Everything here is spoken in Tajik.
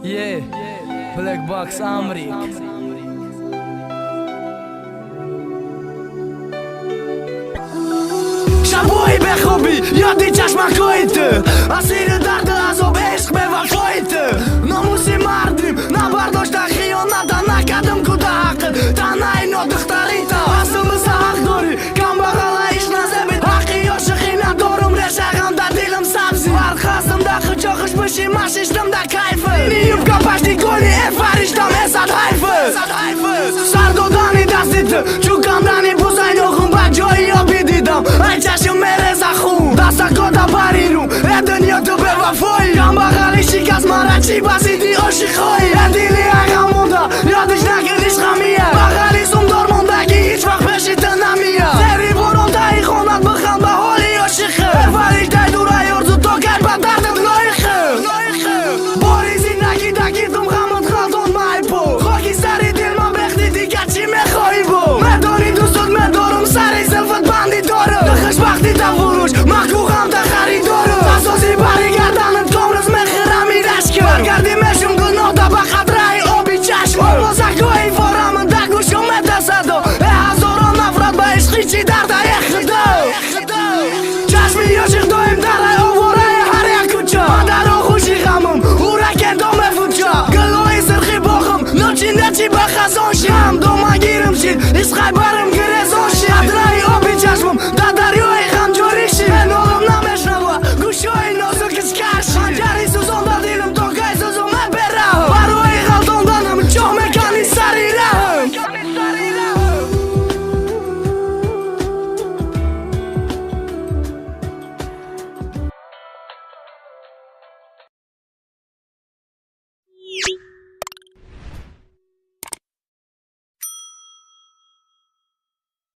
Yeah, Black Box Amrik. Shabuhi be hobby, ja die çaş makojtë Asire dartë azo beshk me vafojtë Në musi mardim, na bardosh ta khio Na ta na kadëm ku ta haqët Ta na i no dëkhtarita Asë më sa haqdori Kam bagala ish na zemit Haqi jo shëkhina dorëm Resha gëm da dilëm sabzi Arkhasëm da khëqokhësh pëshi mash ishtëm da kajfë Një jup ka pash një goni e farishtëm e sat hajfë Sardo dani da sitë Që kam dani buzaj në khëm ba gjoj jo bididëm Aj qashë me reza khum Da sa kota barirum E dë një të beva foj Kam bagali shikas mara qipa si ti o shikoj E dili a ka munda Jo të shnake di shkamia Bagali sum dor munda ki i qfak peshit të namia Zeri boron ta i khonat bëkhan ba holi o shikë E farish taj dura jorë të kaj pa dartët lojkë Bori si naki taki të mhamët khaldon ma i po Khoki sari dil ma bekhti ti ka qi me khoj bo Me dori du sot me dorëm sari selfët banditore Të khësh bakti ta vurush ma ku kam të kharidore Ta sosi barigardanët komrës me khërami rashkë Bargardi me shumë gënota ba khatraj obi qashkë O po zakoj i foramën da ku shumë me të sado E hazoron na frat ba i shki qi darta e khëdo Qashmi jo që khdojmë daraj o vora e harja kuqa Ma daro khushi khamëm ura kendo me fuqa Gëlloj sërkhi bokhëm në qinde qi ba khazon sham Do ma girëm qit i shkaj barëm